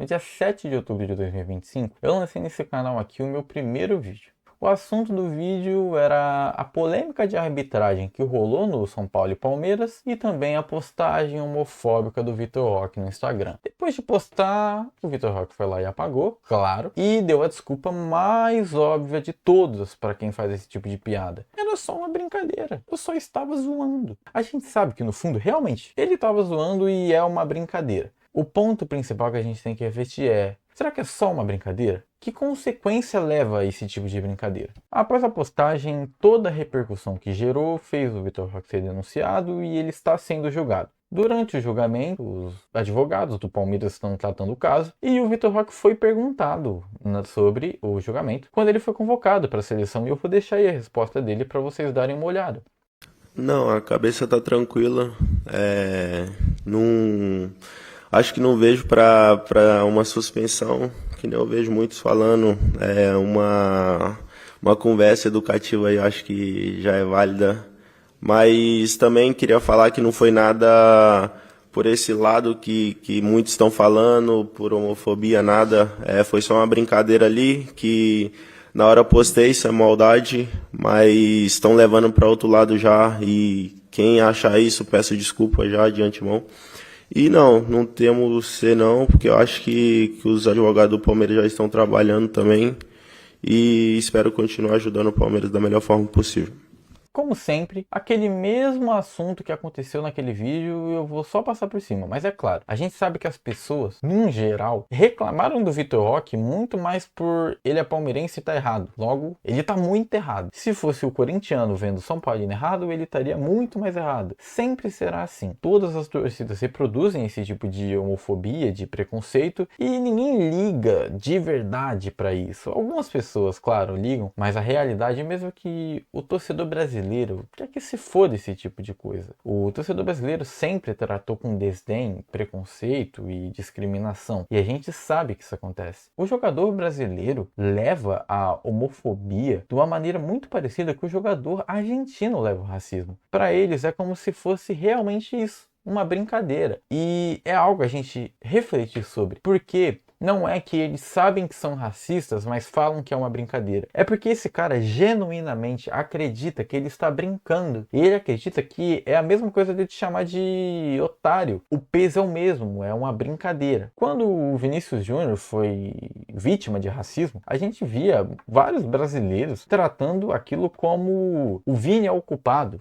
no dia 7 de outubro de 2025, eu lancei nesse canal aqui o meu primeiro vídeo. O assunto do vídeo era a polêmica de arbitragem que rolou no São Paulo e Palmeiras e também a postagem homofóbica do Vitor Roque no Instagram. Depois de postar, o Vitor Roque foi lá e apagou, claro, e deu a desculpa mais óbvia de todas para quem faz esse tipo de piada. Era só uma brincadeira, eu só estava zoando. A gente sabe que no fundo, realmente, ele estava zoando e é uma brincadeira. O ponto principal que a gente tem que refletir é: será que é só uma brincadeira? Que consequência leva a esse tipo de brincadeira? Após a postagem, toda a repercussão que gerou fez o Vitor Roque ser denunciado e ele está sendo julgado. Durante o julgamento, os advogados do Palmeiras estão tratando o caso e o Vitor Roque foi perguntado sobre o julgamento quando ele foi convocado para a seleção, e eu vou deixar aí a resposta dele para vocês darem uma olhada. Não, a cabeça tá tranquila. Não, acho que não vejo para uma suspensão, que nem eu vejo muitos falando. Uma conversa educativa aí, acho que já é válida. Mas também queria falar que não foi nada por esse lado que muitos estão falando, por homofobia, nada. Foi só uma brincadeira ali que na hora eu postei, isso é maldade, mas estão levando para outro lado já. E quem achar isso, peço desculpa já de antemão. E não temos ser não, porque eu acho que os advogados do Palmeiras já estão trabalhando também. E espero continuar ajudando o Palmeiras da melhor forma possível. Como sempre, aquele mesmo assunto que aconteceu naquele vídeo, eu vou só passar por cima. Mas é claro, a gente sabe que as pessoas, num geral, reclamaram do Vitor Roque muito mais por ele é palmeirense e tá errado. Logo, ele tá muito errado. Se fosse o corintiano vendo o São Paulino errado, ele estaria muito mais errado. Sempre será assim. Todas as torcidas reproduzem esse tipo de homofobia, de preconceito, e ninguém liga de verdade para isso. Algumas pessoas, claro, ligam, mas a realidade é mesmo que o torcedor brasileiro quer que se foda esse tipo de coisa. O torcedor brasileiro sempre tratou com desdém, preconceito e discriminação. E a gente sabe que isso acontece. O jogador brasileiro leva a homofobia de uma maneira muito parecida que o jogador argentino leva o racismo. Para eles é como se fosse realmente isso, uma brincadeira. E é algo a gente refletir sobre. Porque não é que eles sabem que são racistas, mas falam que é uma brincadeira. É porque esse cara genuinamente acredita que ele está brincando. E ele acredita que é a mesma coisa de te chamar de otário. O peso é o mesmo, é uma brincadeira. Quando o Vinícius Júnior foi vítima de racismo, a gente via vários brasileiros tratando aquilo como o Vini é o culpado.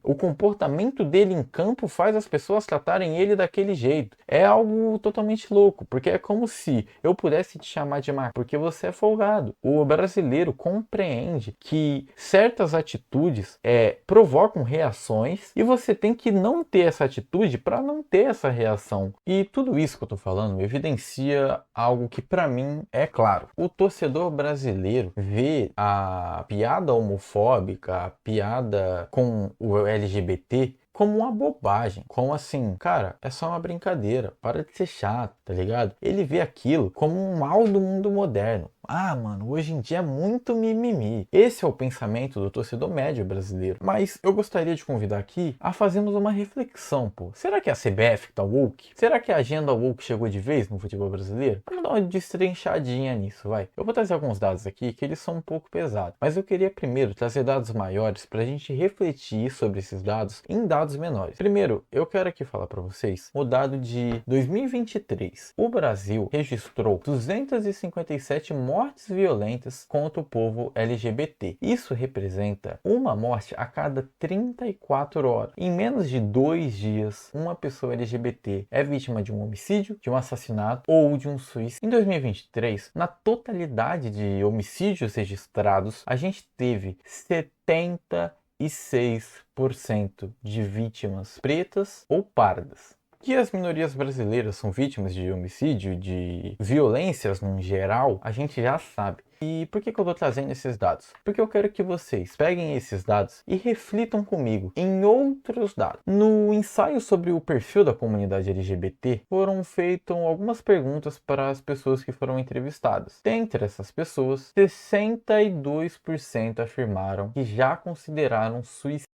O comportamento dele em campo faz as pessoas tratarem ele daquele jeito. É algo totalmente louco, porque é como se eu pudesse te chamar de macaco porque você é folgado. O brasileiro compreende que certas atitudes provocam reações e você tem que não ter essa atitude para não ter essa reação. E tudo isso que eu tô falando evidencia algo que para mim é claro. O torcedor brasileiro vê a piada homofóbica, a piada com o LGBT como uma bobagem, como assim, cara, é só uma brincadeira, para de ser chato, tá ligado? Ele vê aquilo como um mal do mundo moderno. Ah, mano, hoje em dia é muito mimimi. Esse é o pensamento do torcedor médio brasileiro. Mas eu gostaria de convidar aqui a fazermos uma reflexão, pô. Será que é a CBF que tá woke? Será que a agenda woke chegou de vez no futebol brasileiro? Vamos dar uma destrinchadinha nisso, vai. Eu vou trazer alguns dados aqui que eles são um pouco pesados, mas eu queria primeiro trazer dados maiores pra gente refletir sobre esses dados em dados menores. Primeiro, eu quero aqui falar para vocês o dado de 2023. O Brasil registrou 257 mortes violentas contra o povo LGBT. Isso representa uma morte a cada 34 horas. Em menos de 2 dias, uma pessoa LGBT é vítima de um homicídio, de um assassinato ou de um suicídio. Em 2023, na totalidade de homicídios registrados, a gente teve 76% de vítimas pretas ou pardas. Que as minorias brasileiras são vítimas de homicídio, de violências no geral, a gente já sabe. E por que eu estou trazendo esses dados? Porque eu quero que vocês peguem esses dados e reflitam comigo em outros dados. No ensaio sobre o perfil da comunidade LGBT, foram feitas algumas perguntas para as pessoas que foram entrevistadas. Dentre essas pessoas, 62% afirmaram que já consideraram suicídio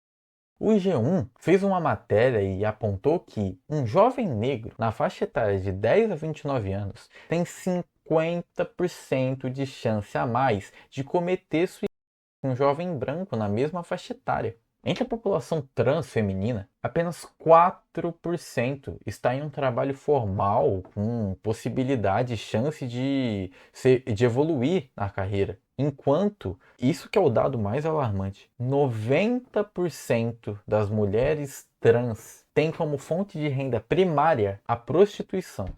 O G1 fez uma matéria e apontou que um jovem negro na faixa etária de 10 a 29 anos tem 50% de chance a mais de cometer suicídio que um jovem branco na mesma faixa etária. Entre a população trans feminina, apenas 4% está em um trabalho formal com possibilidade e chance de evoluir na carreira. Enquanto, isso que é o dado mais alarmante, 90% das mulheres trans têm como fonte de renda primária a prostituição.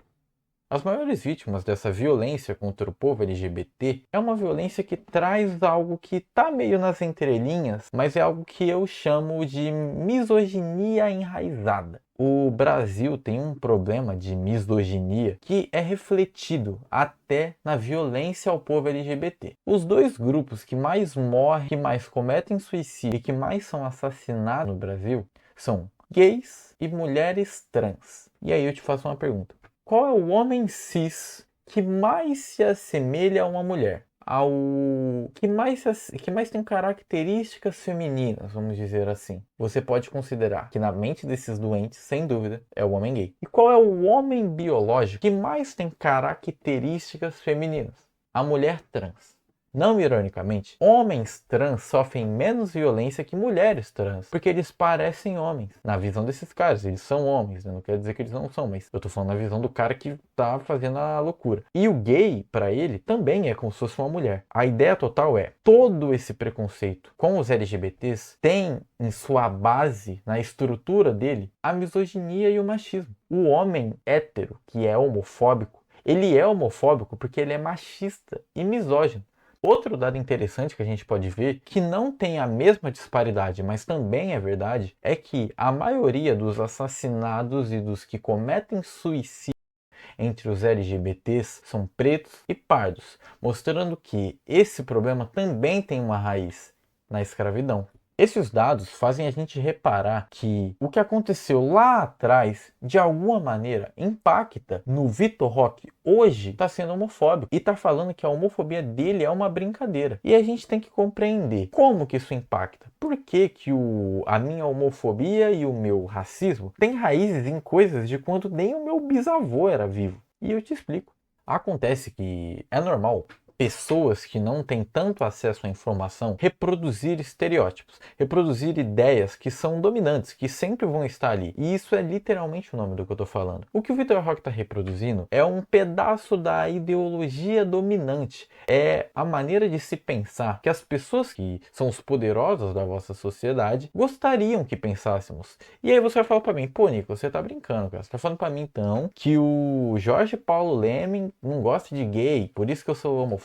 As maiores vítimas dessa violência contra o povo LGBT é uma violência que traz algo que está meio nas entrelinhas, mas é algo que eu chamo de misoginia enraizada. O Brasil tem um problema de misoginia que é refletido até na violência ao povo LGBT. Os dois grupos que mais morrem, que mais cometem suicídio e que mais são assassinados no Brasil são gays e mulheres trans. E aí eu te faço uma pergunta. Qual é o homem cis que mais se assemelha a uma mulher? Que mais tem características femininas, vamos dizer assim. Você pode considerar que na mente desses doentes, sem dúvida, é o homem gay. E qual é o homem biológico que mais tem características femininas? A mulher trans. Não ironicamente, homens trans sofrem menos violência que mulheres trans, porque eles parecem homens. Na visão desses caras, eles são homens, né? Não quer dizer que eles não são, mas eu tô falando na visão do cara que tá fazendo a loucura. E o gay, pra ele, também é como se fosse uma mulher. A ideia total é, todo esse preconceito com os LGBTs tem em sua base, na estrutura dele, a misoginia e o machismo. O homem hétero, que é homofóbico, ele é homofóbico porque ele é machista e misógino. Outro dado interessante que a gente pode ver, que não tem a mesma disparidade, mas também é verdade, é que a maioria dos assassinados e dos que cometem suicídio entre os LGBTs são pretos e pardos, mostrando que esse problema também tem uma raiz na escravidão. Esses dados fazem a gente reparar que o que aconteceu lá atrás, de alguma maneira, impacta no Vitor Roque hoje está sendo homofóbico e está falando que a homofobia dele é uma brincadeira. E a gente tem que compreender como que isso impacta. Por que que a minha homofobia e o meu racismo têm raízes em coisas de quando nem o meu bisavô era vivo. E eu te explico. Acontece que é normal pessoas que não têm tanto acesso à informação reproduzir estereótipos, reproduzir ideias que são dominantes, que sempre vão estar ali. E isso é literalmente o nome do que eu estou falando. O que o Vitor Roque está reproduzindo é um pedaço da ideologia dominante. É a maneira de se pensar que as pessoas que são os poderosos da vossa sociedade gostariam que pensássemos. E aí você vai falar para mim, pô, Nico, você tá brincando, cara. Você tá falando para mim então que o Jorge Paulo Lemin não gosta de gay, por isso que eu sou homofóbico?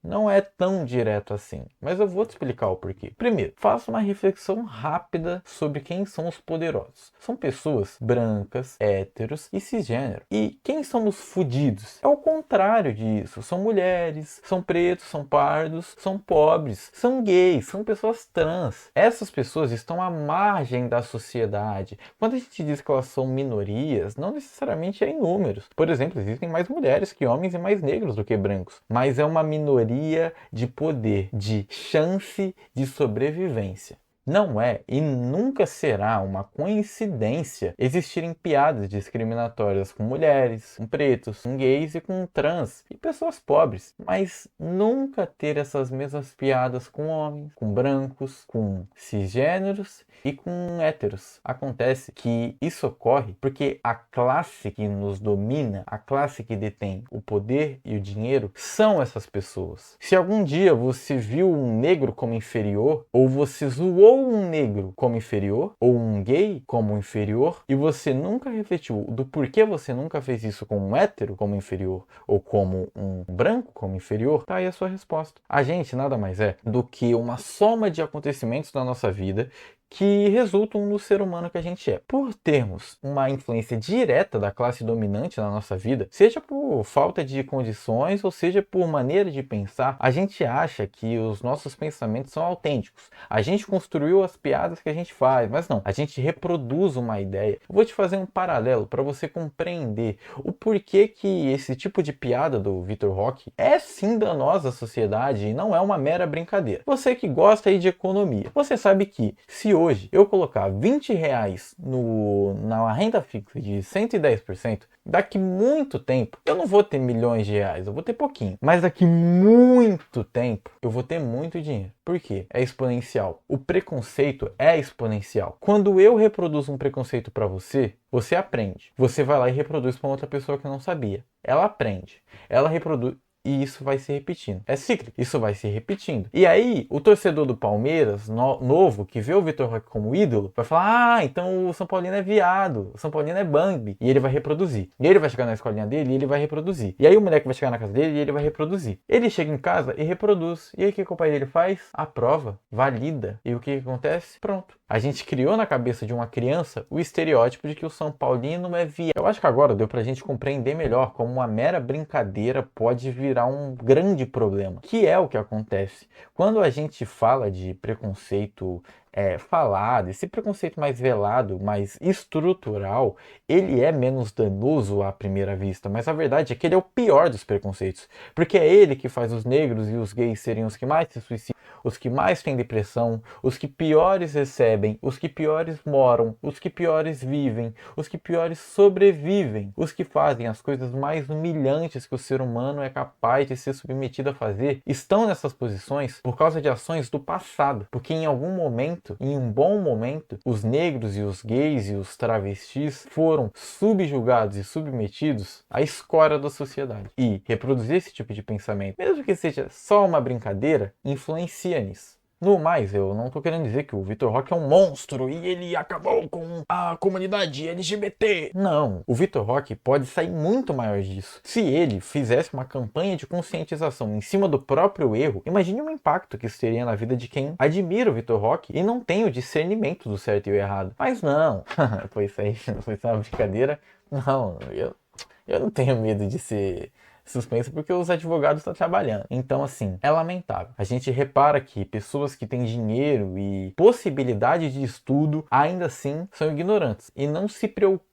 Não é tão direto assim, mas eu vou te explicar o porquê. Primeiro, faça uma reflexão rápida sobre quem são os poderosos. São pessoas brancas, héteros e cisgênero. E quem são os fudidos? É o contrário disso. São mulheres, são pretos, são pardos, são pobres, são gays, são pessoas trans. Essas pessoas estão à margem da sociedade. Quando a gente diz que elas são minorias, não necessariamente é em números. Por exemplo, existem mais mulheres que homens e mais negros do que brancos. Mas é uma minoria de poder, de chance de sobrevivência. Não é e nunca será uma coincidência existirem piadas discriminatórias com mulheres, com pretos, com gays e com trans e pessoas pobres, mas nunca ter essas mesmas piadas com homens, com brancos, com cisgêneros e com héteros. Acontece que isso ocorre porque a classe que nos domina, a classe que detém o poder e o dinheiro, são essas pessoas. Se algum dia você viu um negro como inferior, ou você zoou um negro como inferior, ou um gay como inferior, e você nunca refletiu do porquê você nunca fez isso com um hétero como inferior, ou como um branco como inferior, tá aí a sua resposta. A gente nada mais é do que uma soma de acontecimentos da nossa vida que resultam no ser humano que a gente é. Por termos uma influência direta da classe dominante na nossa vida, seja por falta de condições ou seja por maneira de pensar, a gente acha que os nossos pensamentos são autênticos. A gente construiu as piadas que a gente faz, mas não, a gente reproduz uma ideia. Eu vou te fazer um paralelo para você compreender o porquê que esse tipo de piada do Vitor Roque é sim danosa à sociedade e não é uma mera brincadeira. Você que gosta aí de economia, você sabe que se hoje eu colocar R$ 20 na renda fixa de 110%, daqui muito tempo eu não vou ter milhões de reais, eu vou ter pouquinho. Mas daqui muito tempo eu vou ter muito dinheiro. Por quê? É exponencial. O preconceito é exponencial. Quando eu reproduzo um preconceito para você, você aprende. Você vai lá e reproduz para outra pessoa que não sabia. Ela aprende. Ela reproduz. E isso vai se repetindo. É cíclico. Isso vai se repetindo. E aí, o torcedor do Palmeiras, novo, que vê o Vitor Roque como ídolo, vai falar: ah, então o São Paulino é viado, o São Paulino é Bambi. E ele vai reproduzir. E ele vai chegar na escolinha dele e ele vai reproduzir. E aí o moleque vai chegar na casa dele e ele vai reproduzir. Ele chega em casa e reproduz. E aí o que o pai dele faz? Aprova, valida. E o que acontece? Pronto. A gente criou na cabeça de uma criança o estereótipo de que o São Paulino é viado. Eu acho que agora deu pra gente compreender melhor como uma mera brincadeira pode virar um grande problema, que é o que acontece. Quando a gente fala de preconceito falado, esse preconceito mais velado, mais estrutural, ele é menos danoso à primeira vista, mas a verdade é que ele é o pior dos preconceitos, porque é ele que faz os negros e os gays serem os que mais se suicidam, os que mais têm depressão, os que piores recebem, os que piores moram, os que piores vivem, os que piores sobrevivem, os que fazem as coisas mais humilhantes que o ser humano é capaz de ser submetido a fazer, estão nessas posições por causa de ações do passado, porque em algum momento, em um bom momento, os negros e os gays e os travestis foram subjugados e submetidos à escória da sociedade. E reproduzir esse tipo de pensamento, mesmo que seja só uma brincadeira, influencia nisso. No mais, eu não tô querendo dizer que o Vitor Roque é um monstro e ele acabou com a comunidade LGBT. Não, o Vitor Roque pode sair muito maior disso. Se ele fizesse uma campanha de conscientização em cima do próprio erro, imagine o impacto que isso teria na vida de quem admira o Vitor Roque e não tem o discernimento do certo e o errado. Mas não, foi só uma brincadeira. Não, eu não tenho medo de ser suspensa porque os advogados estão trabalhando. Então, assim, é lamentável. A gente repara que pessoas que têm dinheiro e possibilidade de estudo ainda assim são ignorantes e não se preocupam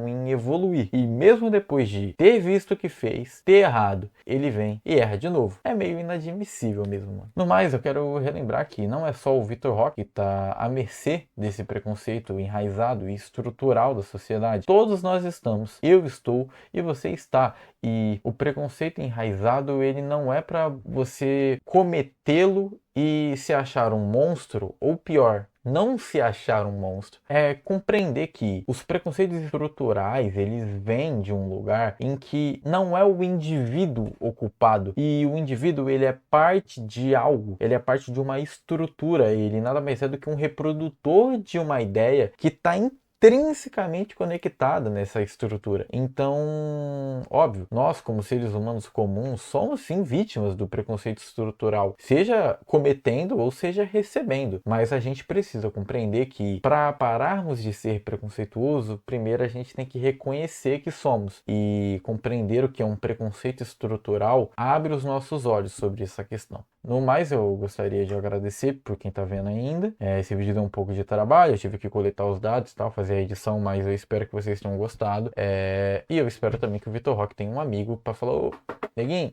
em evoluir. E mesmo depois de ter visto o que fez, ter errado, ele vem e erra de novo. É meio inadmissível mesmo, mano. No mais, eu quero relembrar que não é só o Vitor Roque que tá à mercê desse preconceito enraizado e estrutural da sociedade. Todos nós estamos. Eu estou e você está. E o preconceito enraizado, ele não é para você cometê-lo e se achar um monstro, ou pior, não se achar um monstro. É compreender que os preconceitos estruturais, eles vêm de um lugar em que não é o indivíduo ocupado, e o indivíduo, ele é parte de algo, ele é parte de uma estrutura, ele nada mais é do que um reprodutor de uma ideia que está intrinsecamente conectada nessa estrutura. Então, óbvio, nós como seres humanos comuns somos sim vítimas do preconceito estrutural, seja cometendo ou seja recebendo, mas a gente precisa compreender que para pararmos de ser preconceituoso, primeiro a gente tem que reconhecer que somos, e compreender o que é um preconceito estrutural abre os nossos olhos sobre essa questão. No mais, eu gostaria de agradecer por quem está vendo ainda. Esse vídeo deu um pouco de trabalho, eu tive que coletar os dados e tal, fazer a edição, mas eu espero que vocês tenham gostado. E eu espero também que o Vitor Roque tenha um amigo para falar: ô, neguinho,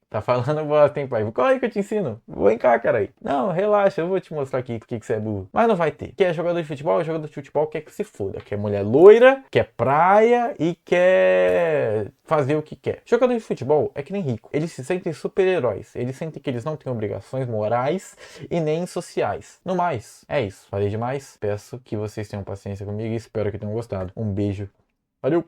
tá falando bosta, hein, pai? Corre que eu te ensino. Vem cá, cara aí. Não, relaxa, eu vou te mostrar aqui que você é burro. Mas não vai ter. Quer jogador de futebol? Jogador de futebol quer que se foda. Quer mulher loira, quer praia e quer fazer o que quer. Jogador de futebol é que nem rico. Eles se sentem super-heróis. Eles sentem que eles não têm obrigações morais e nem sociais. No mais, é isso. Falei demais. Peço que vocês tenham paciência comigo e espero que tenham gostado. Um beijo. Valeu!